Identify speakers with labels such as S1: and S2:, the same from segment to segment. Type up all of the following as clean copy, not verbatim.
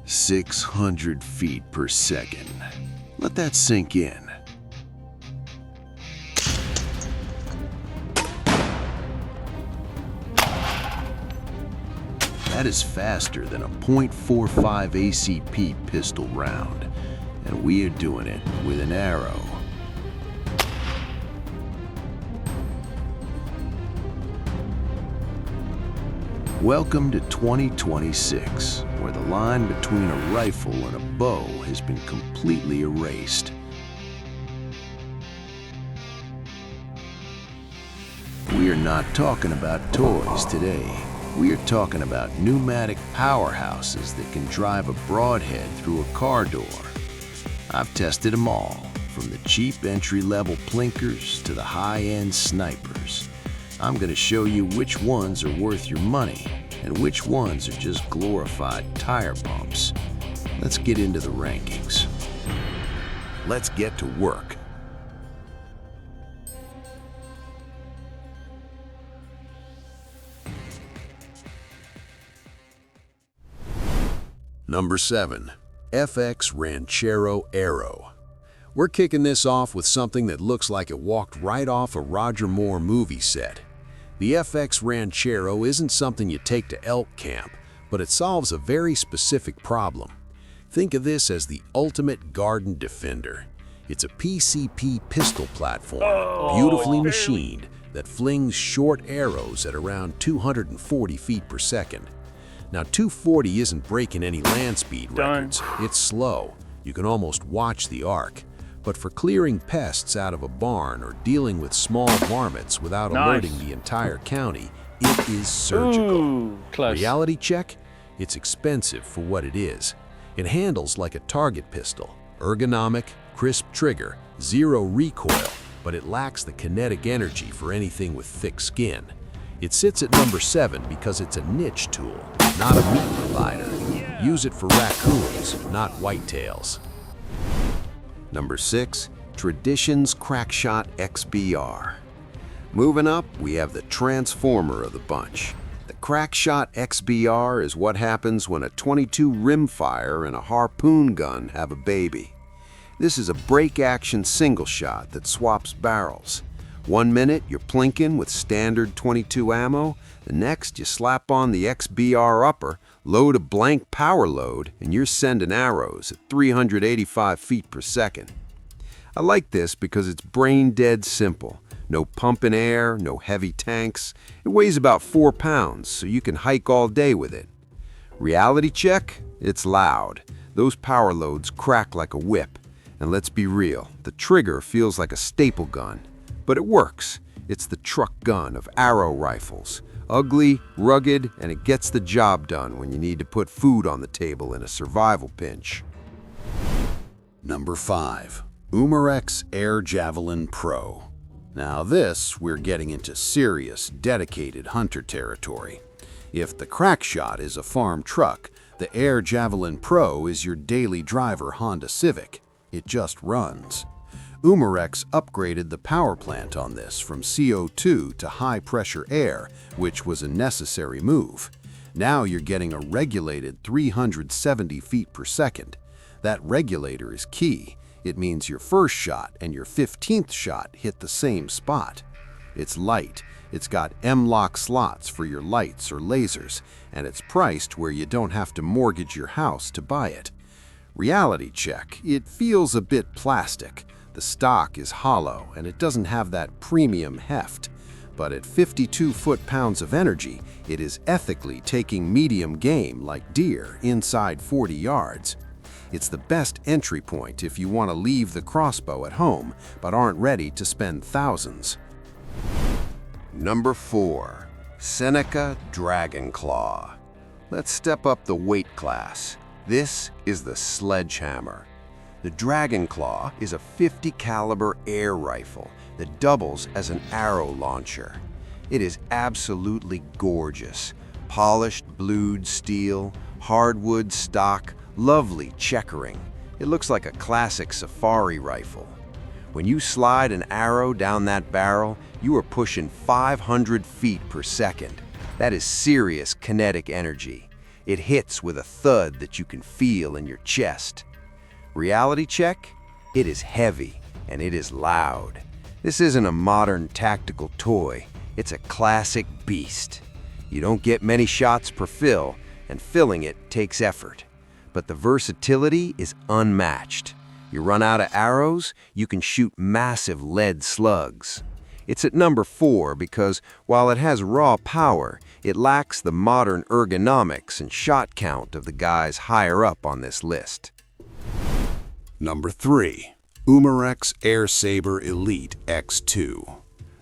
S1: 600 feet per second. Let that sink in. That is faster than a .45 ACP pistol round, and we are doing it with an arrow. Welcome to 2026, where the line between a rifle and a bow has been completely erased. We are not talking about toys today. We are talking about pneumatic powerhouses that can drive a broadhead through a car door. I've tested them all, from the cheap entry-level plinkers to the high-end snipers. I'm going to show you which ones are worth your money and which ones are just glorified tire bumps. Let's get into the rankings. Let's get to work. Number 7. FX Ranchero Arrow. We're kicking this off with something that looks like it walked right off a Roger Moore movie set. The FX Ranchero isn't something you take to elk camp, but it solves a very specific problem. Think of this as the ultimate garden defender. It's a PCP pistol platform, beautifully machined, that flings short arrows at around 240 feet per second. Now, 240 isn't breaking any land speed records. It's slow. You can almost watch the arc. But for clearing pests out of a barn or dealing with small varmints without alerting the entire county, it is surgical.
S2: Ooh, close.
S1: Reality check? It's expensive for what it is. It handles like a target pistol. Ergonomic, crisp trigger, zero recoil, but it lacks the kinetic energy for anything with thick skin. It sits at number 7 because it's a niche tool, not a meat provider. Use it for raccoons, not whitetails. Number 6, Tradition's Crackshot XBR. Moving up, we have the transformer of the bunch. The Crackshot XBR is what happens when a .22 rimfire and a Harpoon gun have a baby. This is a break-action single shot that swaps barrels. 1 minute, you're plinking with standard .22 ammo. The next, you slap on the XBR upper, load a blank power load, and you're sending arrows at 385 feet per second. I like this because it's brain-dead simple. No pumping air, no heavy tanks. It weighs about 4 pounds, so you can hike all day with it. Reality check? It's loud. Those power loads crack like a whip. And let's be real, the trigger feels like a staple gun. But it works. It's the truck gun of arrow rifles. Ugly, rugged, and it gets the job done when you need to put food on the table in a survival pinch. Number 5. Umarex Air Javelin Pro. Now this, we're getting into serious, dedicated hunter territory. If the Crackshot is a farm truck, the Air Javelin Pro is your daily driver Honda Civic. It just runs. Umarex upgraded the power plant on this from CO2 to high-pressure air, which was a necessary move. Now you're getting a regulated 370 feet per second. That regulator is key. It means your first shot and your 15th shot hit the same spot. It's light. It's got M-lock slots for your lights or lasers, and it's priced where you don't have to mortgage your house to buy it. Reality check. It feels a bit plastic. The stock is hollow and it doesn't have that premium heft. But at 52 foot-pounds of energy, it is ethically taking medium game like deer inside 40 yards. It's the best entry point if you want to leave the crossbow at home but aren't ready to spend thousands. Number 4. Seneca Dragon Claw. Let's step up the weight class. This is the Sledgehammer. The Dragon Claw is a .50 caliber air rifle that doubles as an arrow launcher. It is absolutely gorgeous. Polished blued steel, hardwood stock, lovely checkering. It looks like a classic safari rifle. When you slide an arrow down that barrel, you are pushing 500 feet per second. That is serious kinetic energy.
S2: It hits with a thud that you can feel in your chest. Reality check? It is heavy and it is loud. This isn't a modern tactical toy. It's a classic beast. You don't get many shots per fill, and filling it takes effort. But the versatility is unmatched. You run out of arrows, you can shoot massive lead slugs. It's at number 4 because while it has raw power, it lacks the modern ergonomics and shot count of the guys higher up on this list.
S1: Number 3. Umarex AirSaber Elite X2.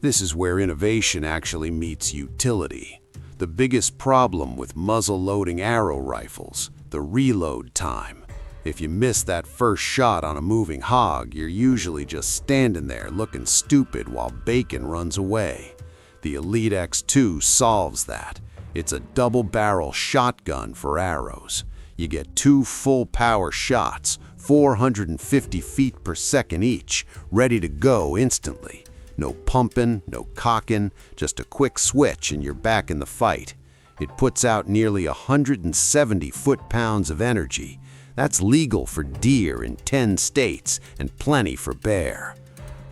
S1: This is where innovation actually meets utility. The biggest problem with muzzle-loading arrow rifles, the reload time. If you miss that first shot on a moving hog, you're usually just standing there looking stupid while bacon runs away. The Elite X2 solves that. It's a double-barrel shotgun for arrows. You get 2 full-power shots, 450 feet per second each, ready to go instantly. No pumping, no cocking, just a quick switch and you're back in the fight. It puts out nearly 170 foot-pounds of energy. That's legal for deer in 10 states and plenty for bear.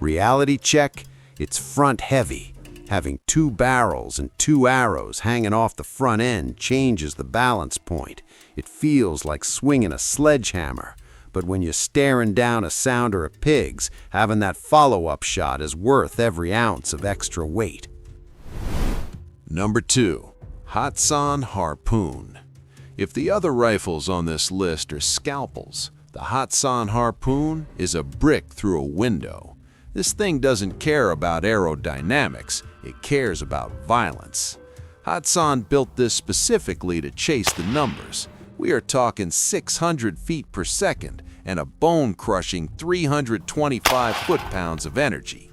S1: Reality check? It's front heavy. Having 2 barrels and 2 arrows hanging off the front end changes the balance point. It feels like swinging a sledgehammer. But when you're staring down a sounder of pigs, having that follow-up shot is worth every ounce of extra weight. Number 2. Hatsan Harpoon. If the other rifles on this list are scalpels, the Hatsan Harpoon is a brick through a window. This thing doesn't care about aerodynamics, it cares about violence. Hatsan built this specifically to chase the numbers. We are talking 600 feet per second and a bone-crushing 325 foot-pounds of energy.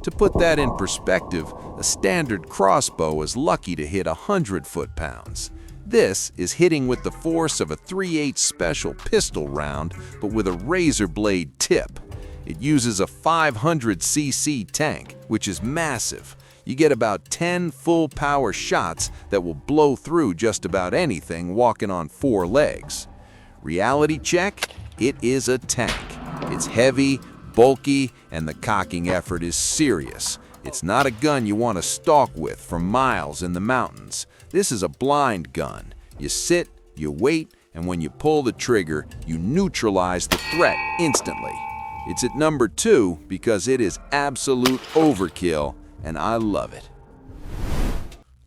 S1: To put that in perspective, a standard crossbow is lucky to hit 100 foot-pounds. This is hitting with the force of a .38 special pistol round, but with a razor blade tip. It uses a 500cc tank, which is massive. You get about 10 full-power shots that will blow through just about anything walking on 4 legs. Reality check? It is a tank. It's heavy, bulky, and the cocking effort is serious. It's not a gun you want to stalk with for miles in the mountains. This is a blind gun. You sit, you wait, and when you pull the trigger, you neutralize the threat instantly. It's at number 2 because it is absolute overkill, and I love it.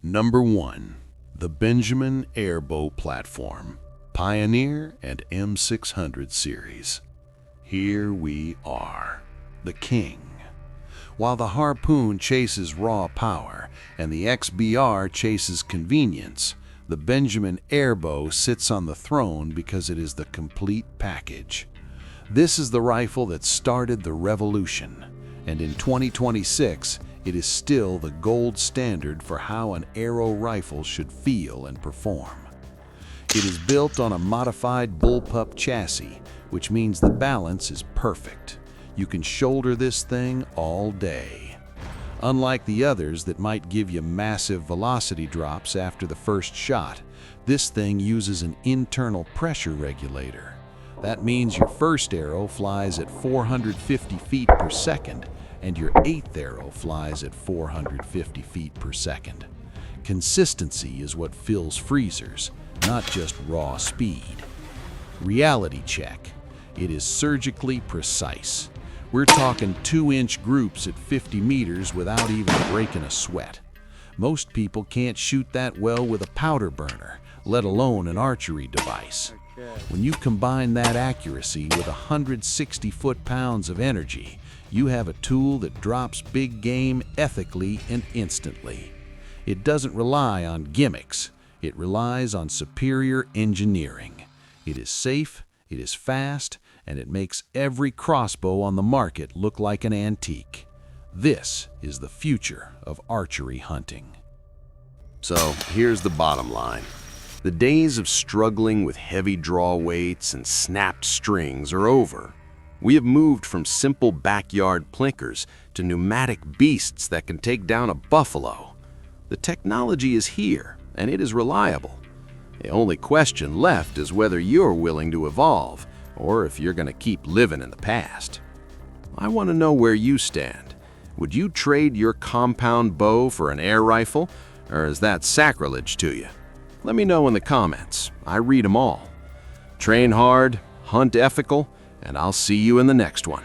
S1: Number 1. The Benjamin Airbow Platform, Pioneer and M600 series. Here we are, the king. While the Harpoon chases raw power and the XBR chases convenience, the Benjamin Airbow sits on the throne because it is the complete package. This is the rifle that started the revolution, and in 2026, it is still the gold standard for how an arrow rifle should feel and perform. It is built on a modified bullpup chassis, which means the balance is perfect. You can shoulder this thing all day. Unlike the others that might give you massive velocity drops after the first shot, this thing uses an internal pressure regulator. That means your first arrow flies at 450 feet per second, and your 8th arrow flies at 450 feet per second. Consistency is what fills freezers, not just raw speed. Reality check. It is surgically precise. We're talking 2-inch groups at 50 meters without even breaking a sweat. Most people can't shoot that well with a powder burner, let alone an archery device. When you combine that accuracy with 160 foot-pounds of energy, you have a tool that drops big game ethically and instantly. It doesn't rely on gimmicks. It relies on superior engineering. It is safe, it is fast, and it makes every crossbow on the market look like an antique. This is the future of archery hunting.
S2: So here's the bottom line. The days of struggling with heavy draw weights and snapped strings are over. We have moved from simple backyard plinkers to pneumatic beasts that can take down a buffalo. The technology is here, and it is reliable.
S1: The only question left is whether you're willing to evolve, or if you're going to keep living in the past. I want to know where you stand. Would you trade your compound bow for an air rifle, or is that sacrilege to you? Let me know in the comments. I read them all. Train hard, hunt ethical, and I'll see you in the next one.